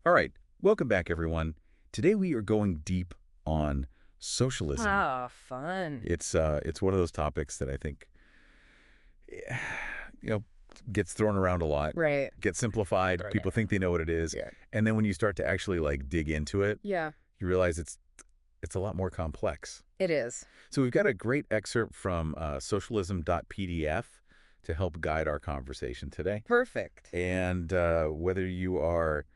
All right, welcome back, everyone. Today we are going deep on socialism. Oh, fun. It's one of those topics that I think, eh, you know, gets thrown around a lot, Right. gets simplified. Right. People think they know what it is, Yeah. and then when you start to actually like dig into it, Yeah, you realize it's a lot more complex. it is. So we've got a great excerpt from socialism.pdf to help guide our conversation today. Perfect. And whether you are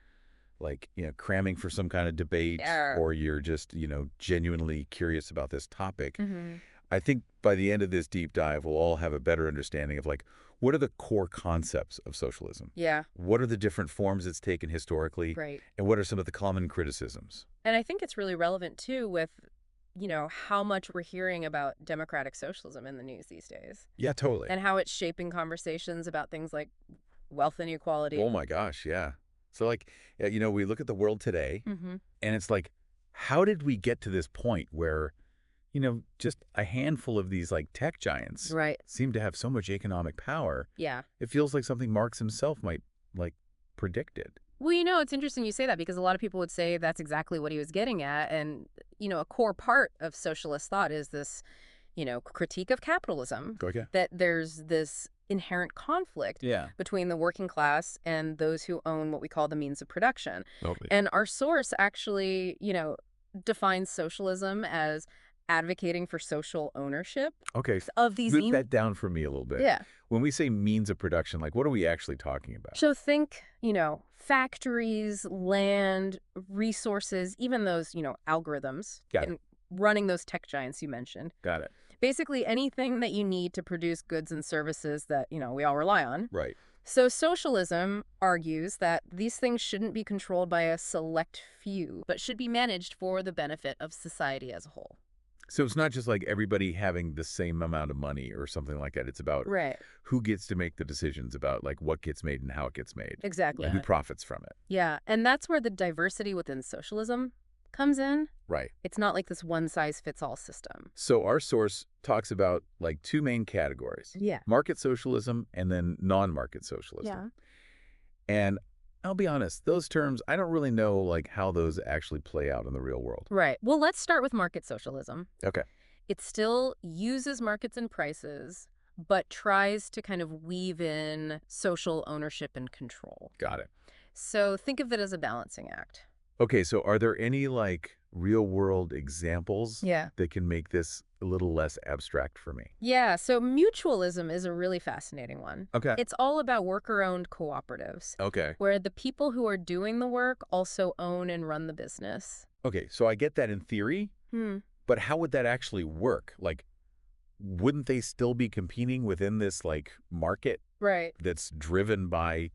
like, cramming for some kind of debate Yeah. or you're just, genuinely curious about this topic, Hmm. I think by the end of this deep dive, we'll all have a better understanding of like, what are the core concepts of socialism? Yeah, What are the different forms it's taken historically? right. And what are some of the common criticisms? And I think it's really relevant too with, how much we're hearing about democratic socialism in the news these days Yeah, totally. and how it's shaping conversations about things like wealth inequality. Oh my gosh, yeah. So like, we look at the world today Hmm. and it's like, how did we get to this point where just a handful of these like tech giants Right. seem to have so much economic power? Yeah. It feels like something Marx himself might like predicted. Well, it's interesting you say that because a lot of people would say that's exactly what he was getting at. And, a core part of socialist thought is this, critique of capitalism, Okay. that there's this inherent conflict Yeah. between the working class and those who own what we call the means of production. Totally. And our source actually, defines socialism as advocating for social ownership Okay. of these Break means. that down for me a little bit. Yeah. When we say means of production, like what are we actually talking about? So think, factories, land, resources, even those, algorithms Got it. and running those tech giants you mentioned. Got it. Basically anything that you need to produce goods and services that, we all rely on. Right. So socialism argues that these things shouldn't be controlled by a select few, but should be managed for the benefit of society as a whole. So it's not just like everybody having the same amount of money or something like that. It's about Right. who gets to make the decisions about like what gets made and how it gets made Exactly. and who profits from it. Yeah. And that's where the diversity within socialism comes in. Right. It's not like this one-size-fits-all system. So our source talks about like two main categories, Yeah. market socialism and then non-market socialism. And I'll be honest, those terms, I don't really know like how those actually play out in the real world. Right. Well, let's start with market socialism. Okay. It still uses markets and prices, but tries to kind of weave in social ownership and control. Got it. So think of it as a balancing act. Okay, so are there any like real world examples Yeah. that can make this a little less abstract for me? Yeah, so mutualism is a really fascinating one. Okay. It's all about worker-owned cooperatives, Okay. where the people who are doing the work also own and run the business. Okay, so I get that in theory, Hmm. but how would that actually work? Like, wouldn't they still be competing within this like market Right. that's driven by,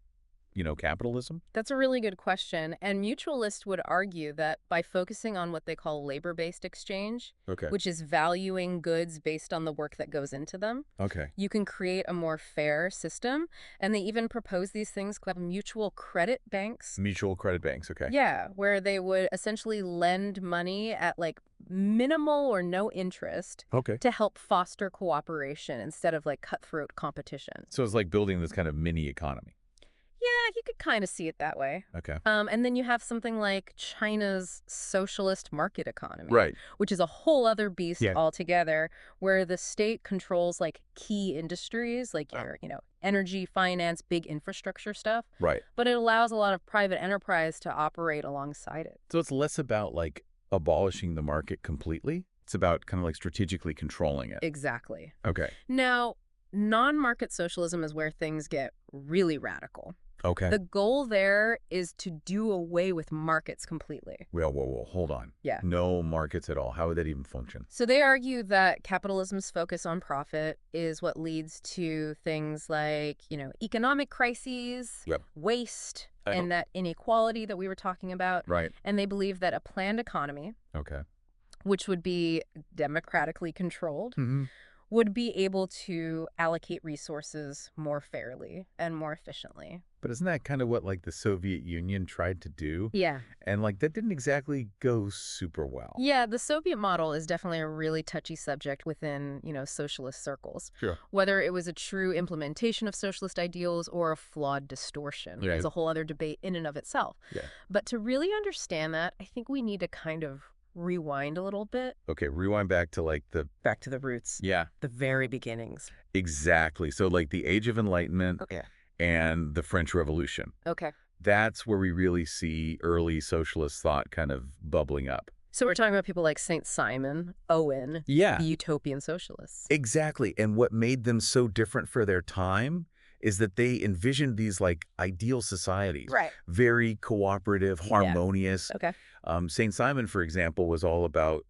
capitalism? That's a really good question. And mutualists would argue that by focusing on what they call labor-based exchange, Okay. which is valuing goods based on the work that goes into them, Okay. you can create a more fair system. And they even propose these things called mutual credit banks. Mutual credit banks. Okay. Yeah, where they would essentially lend money at like minimal or no interest Okay. to help foster cooperation instead of like cutthroat competition. So it's like building this kind of mini economy. Yeah, you could kind of see it that way. Okay. And then you have something like China's socialist market economy, Right. which is a whole other beast Yeah. altogether, where the state controls like key industries, like Wow. your, energy, finance, big infrastructure stuff, Right. but it allows a lot of private enterprise to operate alongside it. So it's less about like abolishing the market completely. It's about kind of like strategically controlling it. Exactly. Okay. Now, non-market socialism is where things get really radical. Okay. The goal there is to do away with markets completely. Well, whoa, hold on. Yeah. No markets at all. How would that even function? So they argue that capitalism's focus on profit is what leads to things like, economic crises, Yep. waste, I and that inequality that we were talking about. Right. And they believe that a planned economy, Okay. which would be democratically controlled, Mm-hmm. would be able to allocate resources more fairly and more efficiently. But isn't that kind of what like the Soviet Union tried to do? Yeah. And like that didn't exactly go super well. Yeah, the Soviet model is definitely a really touchy subject within, socialist circles. Sure. Whether it was a true implementation of socialist ideals or a flawed distortion Yeah. is a whole other debate in and of itself. Yeah. But to really understand that, I think we need to kind of rewind a little bit. Okay, rewind back to like Back to the roots. yeah, The very beginnings. exactly. So like the Age of Enlightenment Okay. and the French Revolution. Okay. That's where we really see early socialist thought kind of bubbling up. So we're talking about people like Saint Simon, Owen, Yeah, the utopian socialists. exactly. And what made them so different for their time is that they envisioned these like ideal societies. Right. Very cooperative, harmonious. Okay. St. Simon, for example, was all about,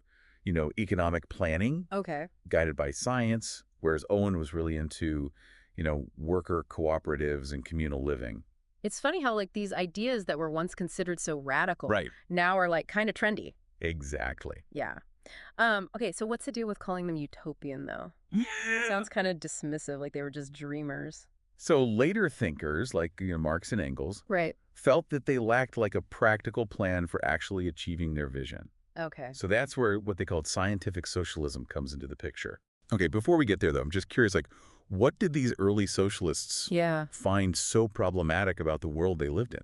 economic planning Okay. guided by science, whereas Owen was really into, worker cooperatives and communal living. It's funny how like these ideas that were once considered so radical Right. now are like kind of trendy. Exactly. Yeah. Okay, so what's the deal with calling them utopian though? Yeah. Sounds kind of dismissive, like they were just dreamers. So later thinkers like Marx and Engels Right. felt that they lacked like a practical plan for actually achieving their vision. Okay. So that's where what they called scientific socialism comes into the picture. Okay, before we get there though, I'm just curious, like, what did these early socialists Yeah. find so problematic about the world they lived in?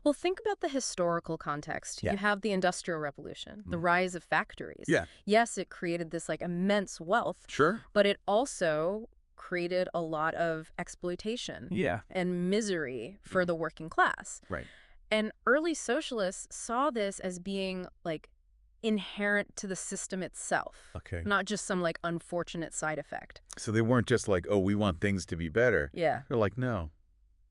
Well, think about the historical context. Yeah. You have the Industrial Revolution, the rise of factories. Yeah. Yes, it created this like immense wealth, Sure. but it also created a lot of exploitation Yeah. and misery for the working class. Right. And early socialists saw this as being like inherent to the system itself, Okay. not just some like unfortunate side effect. So they weren't just like, oh, we want things to be better. Yeah. They're like, no,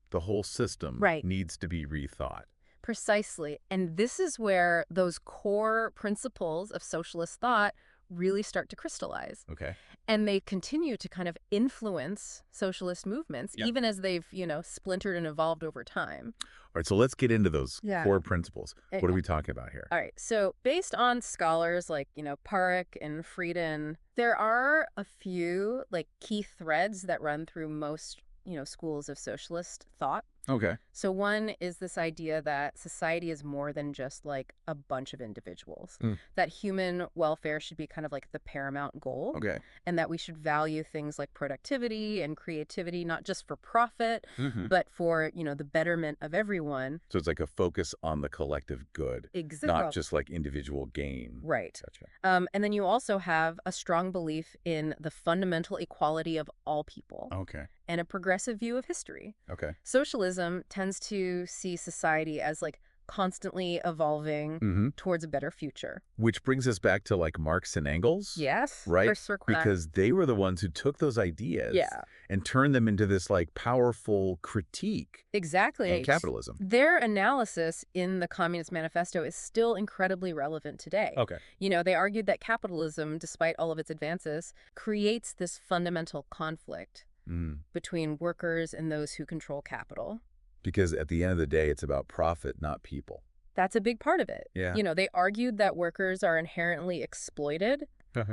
the whole system Right. needs to be rethought. Precisely. And this is where those core principles of socialist thought really start to crystallize. Okay. And they continue to kind of influence socialist movements, Yeah. even as they've, splintered and evolved over time. All right, so let's get into those Yeah. core principles. What are Okay. we talking about here? All right. So based on scholars like, Park and Friedrich, there are a few like key threads that run through most, schools of socialist thought. Okay. So one is this idea that society is more than just like a bunch of individuals, Mm. that human welfare should be kind of like the paramount goal, Okay. and that we should value things like productivity and creativity, not just for profit, Mm-hmm. but for, the betterment of everyone. So it's like a focus on the collective good, Exactly. not just like individual gain. Right. Gotcha. And then you also have a strong belief in the fundamental equality of all people Okay. and a progressive view of history. Okay. Socialism tends to see society as like constantly evolving Mm-hmm. towards a better future. Which brings us back to like Marx and Engels. Yes. Right? Let's circle back. Because they were the ones who took those ideas Yeah. and turned them into this like powerful critique Exactly. of capitalism. Their analysis in the Communist Manifesto is still incredibly relevant today. Okay. They argued that capitalism, despite all of its advances, creates this fundamental conflict Mm. between workers and those who control capital. Because at the end of the day, it's about profit, not people. That's a big part of it. Yeah. They argued that workers are inherently exploited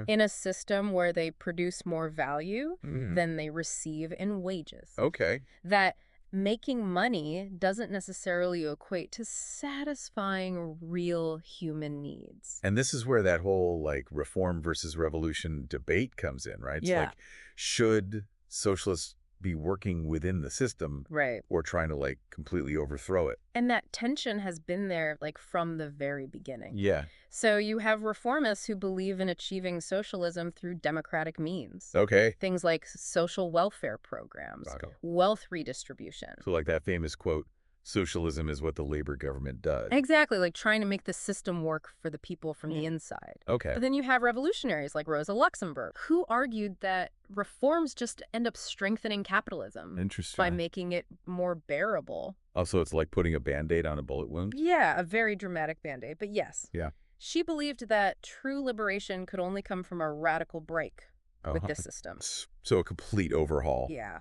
in a system where they produce more value Mm. than they receive in wages. Okay. That making money doesn't necessarily equate to satisfying real human needs. And this is where that whole like reform versus revolution debate comes in, right? It's Yeah. like, should socialists be working within the system Right. or trying to like completely overthrow it? And that tension has been there like from the very beginning. Yeah. So you have reformists who believe in achieving socialism through democratic means. Okay. Things like social welfare programs, Rocco. wealth redistribution. So like that famous quote, socialism is what the labor government does. Exactly, like trying to make the system work for the people from the inside. Okay. But then you have revolutionaries like Rosa Luxemburg, who argued that reforms just end up strengthening capitalism Interesting. by making it more bearable. Also, it's like putting a Band-Aid on a bullet wound. Yeah, a very dramatic Band-Aid, but yes. Yeah. She believed that true liberation could only come from a radical break with this system. So a complete overhaul. Yeah.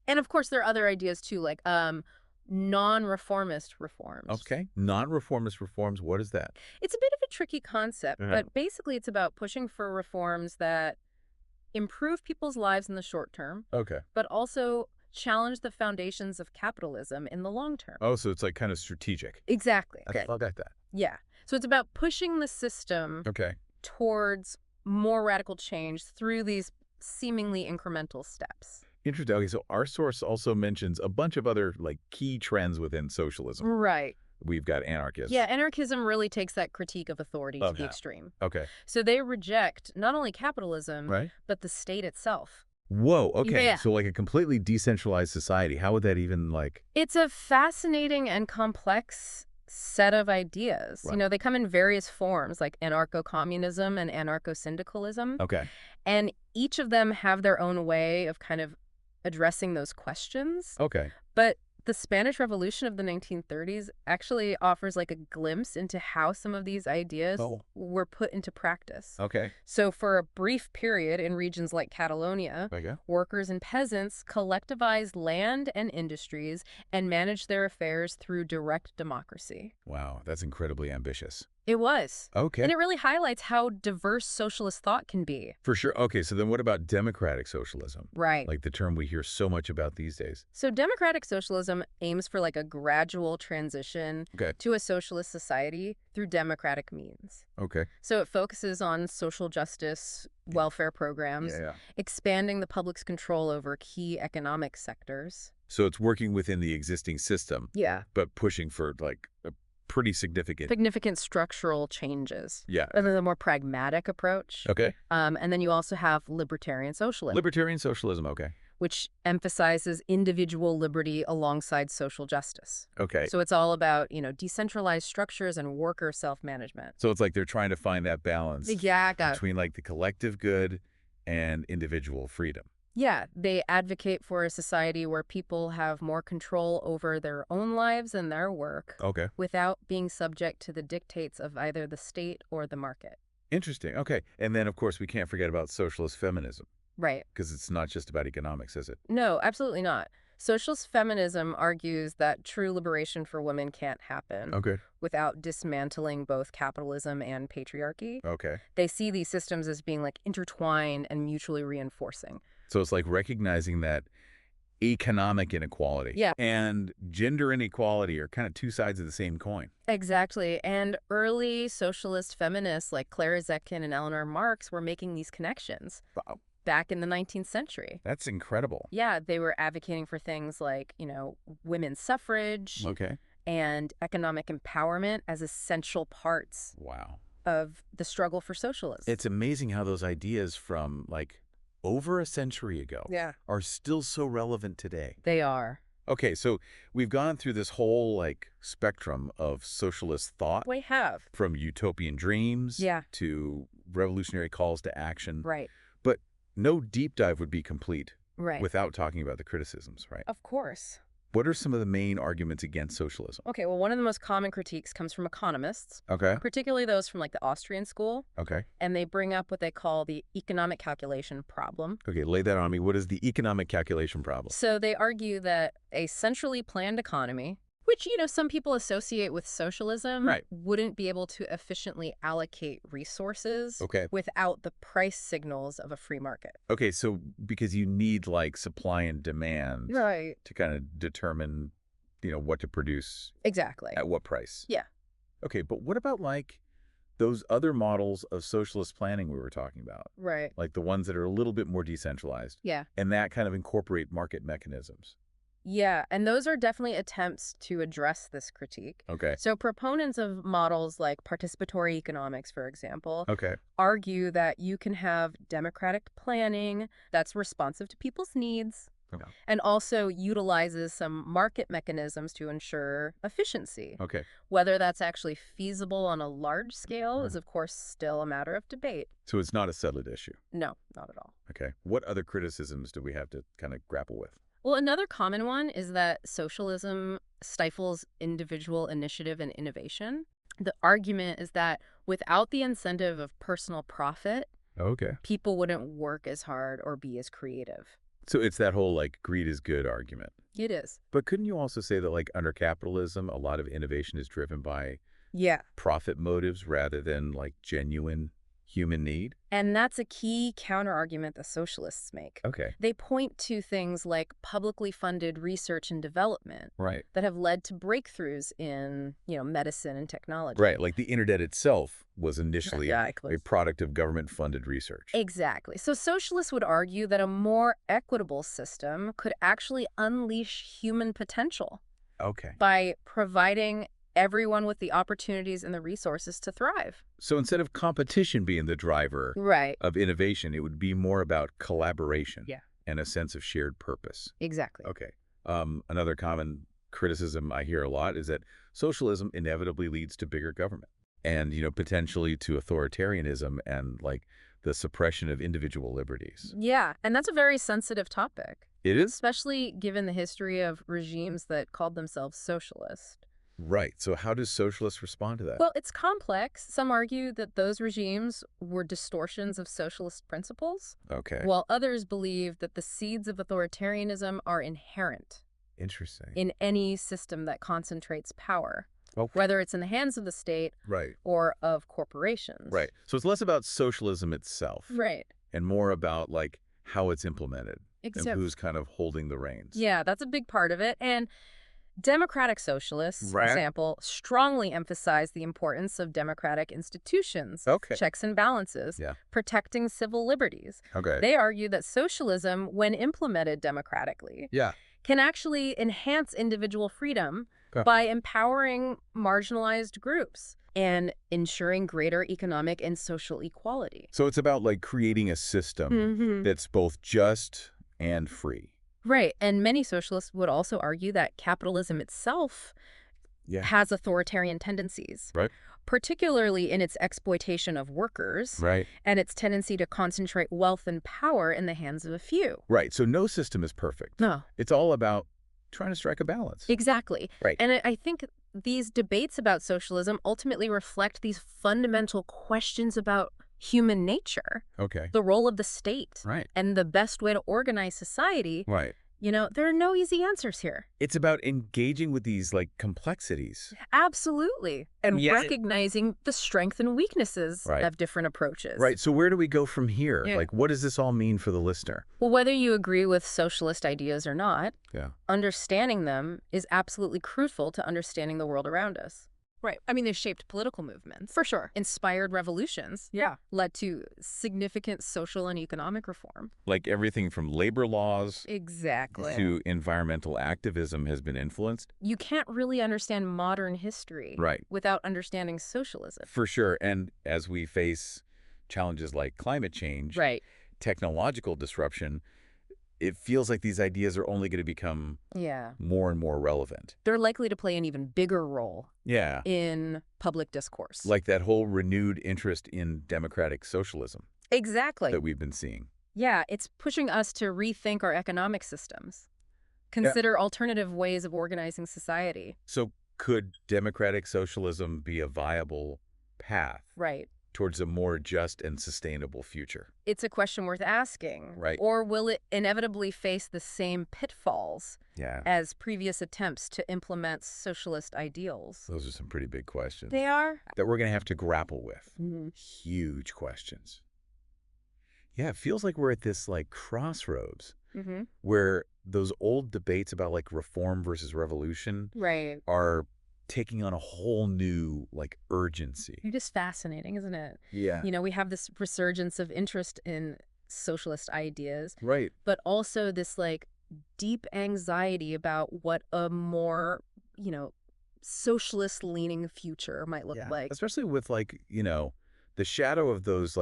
And of course, there are other ideas too, like non-reformist reforms. Okay. Non-reformist reforms, what is that? It's a bit of a tricky concept, Uh-huh. but basically it's about pushing for reforms that improve people's lives in the short term, Okay. but also challenge the foundations of capitalism in the long term. Oh, so it's like kind of strategic. Exactly. Okay, I got that. Yeah. So it's about pushing the system Okay. towards more radical change through these seemingly incremental steps. Interesting. Okay, so our source also mentions a bunch of other like key trends within socialism. Right. We've got anarchists. Yeah, anarchism really takes that critique of authority to the Yeah. extreme. Okay. So they reject not only capitalism, Right. but the state itself. Whoa. Okay. Yeah. So like a completely decentralized society. How would that even like? It's a fascinating and complex set of ideas. Right. You know, they come in various forms like anarcho-communism and anarcho-syndicalism. Okay. And each of them have their own way of kind of addressing those questions. Okay. But the Spanish Revolution of the 1930s actually offers like a glimpse into how some of these ideas were put into practice. Okay. So for a brief period in regions like Catalonia, workers and peasants collectivized land and industries and managed their affairs through direct democracy. Wow, that's incredibly ambitious. It was. Okay. And it really highlights how diverse socialist thought can be. For sure. Okay, so then what about democratic socialism? Right. Like the term we hear so much about these days. So democratic socialism aims for like a gradual transition to a socialist society through democratic means. Okay. So it focuses on social justice, welfare programs, expanding the public's control over key economic sectors. So it's working within the existing system. Yeah. But pushing for like a pretty significant structural changes. Yeah. And then the more pragmatic approach. Okay. And then you also have libertarian socialism. Libertarian socialism, okay. Which emphasizes individual liberty alongside social justice. Okay. So it's all about, you know, decentralized structures and worker self-management. So it's like they're trying to find that balance between like the collective good and individual freedom. Yeah, they advocate for a society where people have more control over their own lives and their work without being subject to the dictates of either the state or the market. Interesting. Okay. And then, of course, we can't forget about socialist feminism. Right. Because it's not just about economics, is it? No, absolutely not. Socialist feminism argues that true liberation for women can't happen without dismantling both capitalism and patriarchy. Okay. They see these systems as being like intertwined and mutually reinforcing. So it's like recognizing that economic inequality and gender inequality are kind of two sides of the same coin. Exactly. And early socialist feminists like Clara Zetkin and Eleanor Marx were making these connections. Wow. Back in the 19th century. That's incredible. Yeah, they were advocating for things like, you know, women's suffrage and economic empowerment as essential parts of the struggle for socialism. It's amazing how those ideas from like over a century ago are still so relevant today. They are. Okay, so we've gone through this whole like spectrum of socialist thought. We have. From utopian dreams to revolutionary calls to action. Right. But no deep dive would be complete without talking about the criticisms, right? Of course. What are some of the main arguments against socialism? Okay, well, one of the most common critiques comes from economists. Particularly those from like the Austrian school. And they bring up what they call the economic calculation problem. Okay, lay that on me. What is the economic calculation problem? So they argue that a centrally planned economy, which, you know, some people associate with socialism, wouldn't be able to efficiently allocate resources without the price signals of a free market. Okay, so because you need like supply and demand to kind of determine, you know, what to produce. Exactly. At what price. Yeah. Okay, but what about like those other models of socialist planning we were talking about? Right. Like the ones that are a little bit more decentralized. Yeah. And that kind of incorporate market mechanisms. Yeah, and those are definitely attempts to address this critique. So proponents of models like participatory economics, for example, argue that you can have democratic planning that's responsive to people's needs and also utilizes some market mechanisms to ensure efficiency. Whether that's actually feasible on a large scale is, of course, still a matter of debate. So it's not a settled issue? No, not at all. Okay. What other criticisms do we have to kind of grapple with? Well, another common one is that socialism stifles individual initiative and innovation. The argument is that without the incentive of personal profit, people wouldn't work as hard or be as creative. So it's that whole like greed is good argument. It is. But couldn't you also say that like under capitalism, a lot of innovation is driven by profit motives rather than like genuine Human need? And that's a key counterargument the socialists make. Okay. They point to things like publicly funded research and development that have led to breakthroughs in, medicine and technology. Right, like the internet itself was initially a product of government-funded research. Exactly. So socialists would argue that a more equitable system could actually unleash human potential. Okay. By providing everyone with the opportunities and the resources to thrive. So instead of competition being the driver of innovation, it would be more about collaboration and a sense of shared purpose. Exactly. Okay. Another common criticism I hear a lot is that socialism inevitably leads to bigger government and, potentially to authoritarianism and the suppression of individual liberties. Yeah, and that's a very sensitive topic. It is? Especially given the history of regimes that called themselves socialist. Right. So how does socialists respond to that? Well, it's complex. Some argue that those regimes were distortions of socialist principles. Okay. While others believe that the seeds of authoritarianism are inherent. Interesting. In any system that concentrates power. Okay. Whether it's in the hands of the state or of corporations. Right. So it's less about socialism itself. Right. And more about how it's implemented. And who's kind of holding the reins. Yeah, that's a big part of it. And democratic socialists, for example, strongly emphasize the importance of democratic institutions, checks and balances, protecting civil liberties. They argue that socialism, when implemented democratically, can actually enhance individual freedom by empowering marginalized groups and ensuring greater economic and social equality. So it's about creating a system that's both just and free. Right. And many socialists would also argue that capitalism itself has authoritarian tendencies. Right. Particularly in its exploitation of workers. Right. And its tendency to concentrate wealth and power in the hands of a few. Right. So no system is perfect. No. It's all about trying to strike a balance. Exactly. Right. And I think these debates about socialism ultimately reflect these fundamental questions about human nature. Okay. The role of the state. Right. And the best way to organize society. Right. There are no easy answers here. It's about engaging with these complexities. Absolutely. And recognizing the strengths and weaknesses of different approaches. Right. So where do we go from here? What does this all mean for the listener? Well, whether you agree with socialist ideas or not, understanding them is absolutely crucial to understanding the world around us. Right. I mean, they shaped political movements. For sure. Inspired revolutions. Yeah. Led to significant social and economic reform. Everything from labor laws to environmental activism has been influenced. You can't really understand modern history without understanding socialism. For sure. And as we face challenges like climate change, technological disruption, it feels like these ideas are only going to become more and more relevant. They're likely to play an even bigger role in public discourse. Like that whole renewed interest in democratic socialism. Exactly. That we've been seeing. Yeah, it's pushing us to rethink our economic systems. Consider alternative ways of organizing society. So could democratic socialism be a viable path? Towards a more just and sustainable future? It's a question worth asking. Or will it inevitably face the same pitfalls as previous attempts to implement socialist ideals? Those are some pretty big questions. They are. That we're going to have to grapple with. Huge questions. Yeah, it feels like we're at this crossroads where those old debates about reform versus revolution are taking on a whole new urgency. It's just fascinating, isn't it? Yeah. We have this resurgence of interest in socialist ideas. Right. But also this deep anxiety about what a more, socialist leaning future might look like. Especially with the shadow of those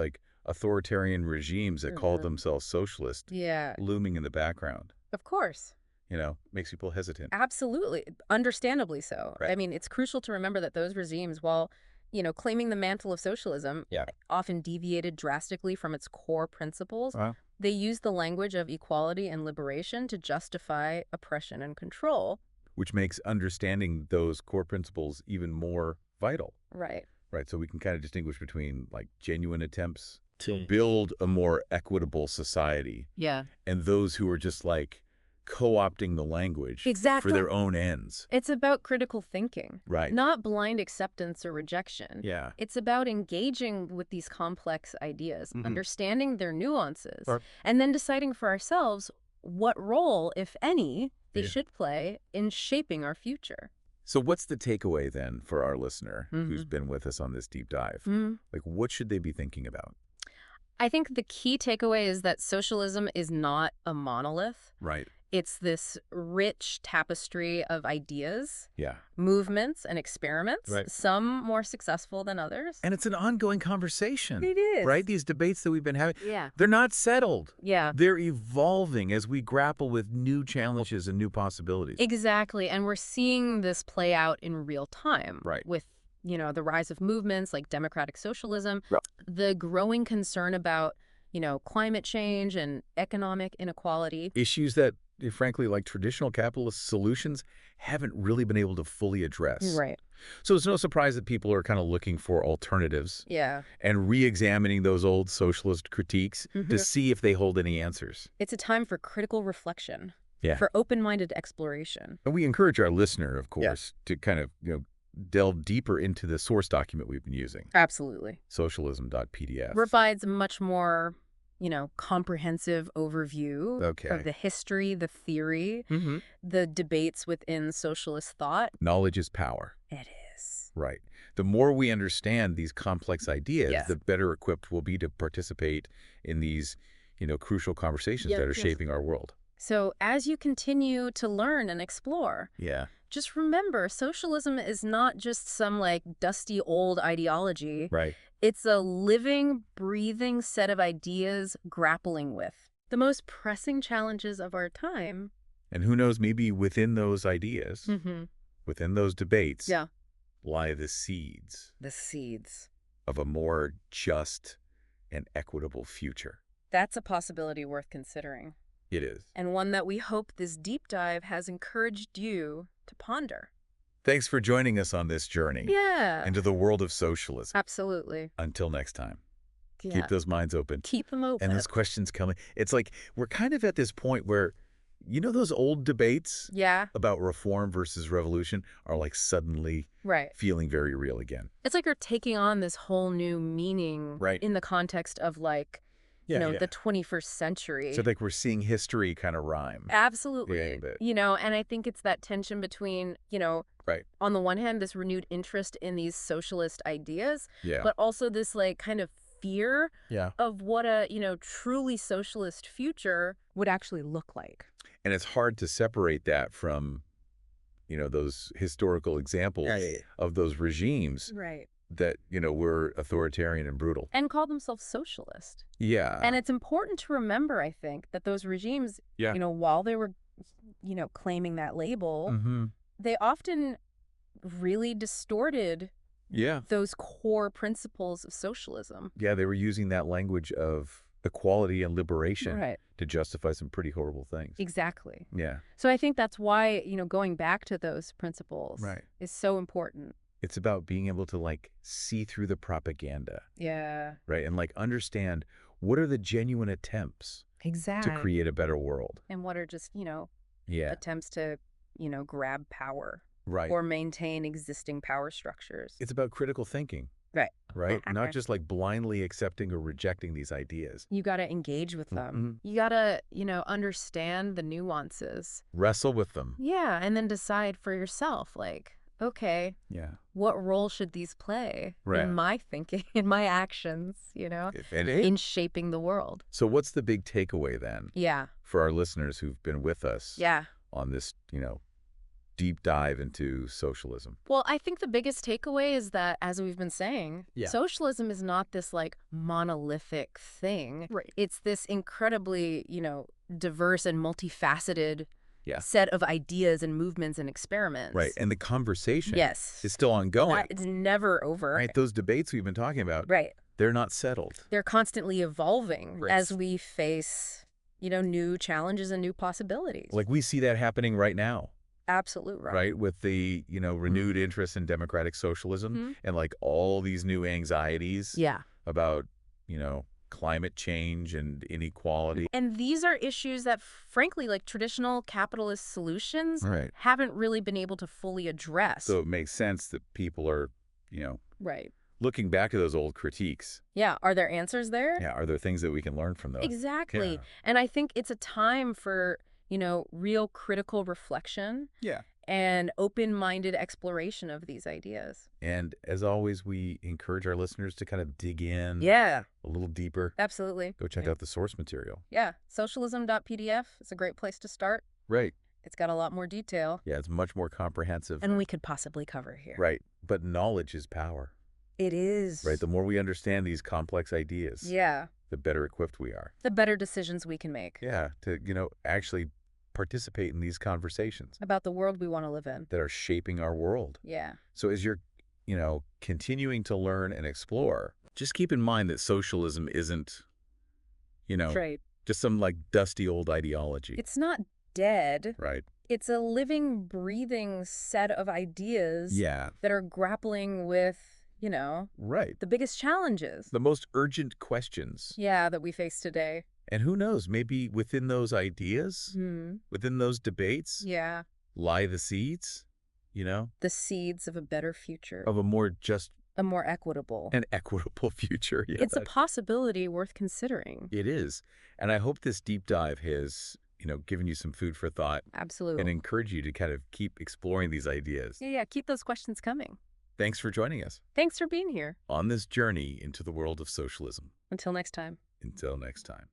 authoritarian regimes that called themselves socialist looming in the background. Of course. Makes people hesitant. Absolutely. Understandably so. I mean, it's crucial to remember that those regimes, while, claiming the mantle of socialism, often deviated drastically from its core principles. They used the language of equality and liberation to justify oppression and control. Which makes understanding those core principles even more vital. Right. Right. So we can kind of distinguish between genuine attempts to build a more equitable society. Yeah. And those who are just co-opting the language Exactly. for their own ends. It's about critical thinking. Right. Not blind acceptance or rejection. Yeah. It's about engaging with these complex ideas, understanding their nuances, Or, and then deciding for ourselves what role, if any, they should play in shaping our future. So what's the takeaway then for our listener who's been with us on this deep dive? Like, what should they be thinking about? I think the key takeaway is that socialism is not a monolith. Right. It's this rich tapestry of ideas, Yeah. movements, and experiments, Right. some more successful than others. And it's an ongoing conversation. It is. Right? These debates that we've been having, Yeah. they're not settled. Yeah. They're evolving as we grapple with new challenges and new possibilities. Exactly. And we're seeing this play out in real time. Right. With, the rise of movements like democratic socialism, Right. the growing concern about, climate change and economic inequality. Issues that, frankly, like traditional capitalist solutions haven't really been able to fully address. Right. So it's no surprise that people are kind of looking for alternatives. Yeah. And re-examining those old socialist critiques to see if they hold any answers. It's a time for critical reflection. Yeah. For open-minded exploration. And we encourage our listener, of course, to kind of, delve deeper into the source document we've been using. Absolutely. Socialism.pdf. Provides a much more, comprehensive overview of the history, the theory, the debates within socialist thought. Knowledge is power. It is. Right. The more we understand these complex ideas, the better equipped we'll be to participate in these, crucial conversations that are shaping our world. So as you continue to learn and explore, just remember, socialism is not just some dusty old ideology. Right. It's a living, breathing set of ideas grappling with the most pressing challenges of our time. And who knows, maybe within those ideas, within those debates, lie the seeds. The seeds. Of a more just and equitable future. That's a possibility worth considering. It is. And one that we hope this deep dive has encouraged you to ponder. Thanks for joining us on this journey. Into the world of socialism. Absolutely. Until next time. Keep those minds open. Keep them open. And those questions coming. It's like we're kind of at this point where, those old debates about reform versus revolution are suddenly feeling very real again. It's like you're taking on this whole new meaning in the context of the 21st century. So we're seeing history kind of rhyme. Absolutely. And I think it's that tension between, on the one hand, this renewed interest in these socialist ideas, but also this kind of fear of what a, truly socialist future would actually look like. And it's hard to separate that from, those historical examples of those regimes. Right. That, were authoritarian and brutal. And call themselves socialist. Yeah. And it's important to remember, I think, that those regimes, while they were, claiming that label, they often really distorted those core principles of socialism. Yeah, they were using that language of equality and liberation to justify some pretty horrible things. Exactly. Yeah. So I think that's why, going back to those principles is so important. It's about being able to see through the propaganda. Yeah. Right. And understand what are the genuine attempts to create a better world. And what are just, attempts to, grab power. Right. Or maintain existing power structures. It's about critical thinking. Right. Right. Not just blindly accepting or rejecting these ideas. You got to engage with them. You got to, understand the nuances. Wrestle with them. Yeah. And then decide for yourself, okay, what role should these play in my thinking, in my actions, If any. in shaping the world? So what's the big takeaway then? Yeah. For our listeners who've been with us on this, deep dive into socialism? Well, I think the biggest takeaway is that, as we've been saying, socialism is not this monolithic thing. Right. It's this incredibly, diverse and multifaceted set of ideas and movements and experiments. Right. And the conversation is still ongoing. It's never over. Right. Those debates we've been talking about, they're not settled. They're constantly evolving as we face, new challenges and new possibilities. We see that happening right now. Absolutely. Right. With the, renewed interest in democratic socialism and all these new anxieties about, climate change and inequality. And these are issues that, frankly, like traditional capitalist solutions haven't really been able to fully address. So it makes sense that people are, Right. looking back at those old critiques. Yeah. Are there answers there? Yeah. Are there things that we can learn from those? Exactly. Yeah. And I think it's a time for, real critical reflection. Yeah. And open-minded exploration of these ideas. And as always, we encourage our listeners to kind of dig in a little deeper. Absolutely. Go check out the source material. Yeah. Socialism.pdf is a great place to start. Right. It's got a lot more detail. Yeah, it's much more comprehensive. And we could possibly cover here. Right. But knowledge is power. It is. Right. The more we understand these complex ideas, the better equipped we are. The better decisions we can make. Yeah. To, actually participate in these conversations about the world we want to live in that are shaping our world. Yeah. So as you're, continuing to learn and explore, just keep in mind that socialism isn't, just some like dusty old ideology. It's not dead. Right. It's a living, breathing set of ideas that are grappling with, the biggest challenges. The most urgent questions. Yeah, that we face today. And who knows, maybe within those ideas, within those debates, lie the seeds, The seeds of a better future. Of a more just... a more equitable. An equitable future, yeah. It's a possibility worth considering. It is. And I hope this deep dive has, given you some food for thought. Absolutely. And encourage you to kind of keep exploring these ideas. Yeah, keep those questions coming. Thanks for joining us. Thanks for being here. On this journey into the world of socialism. Until next time. Until next time.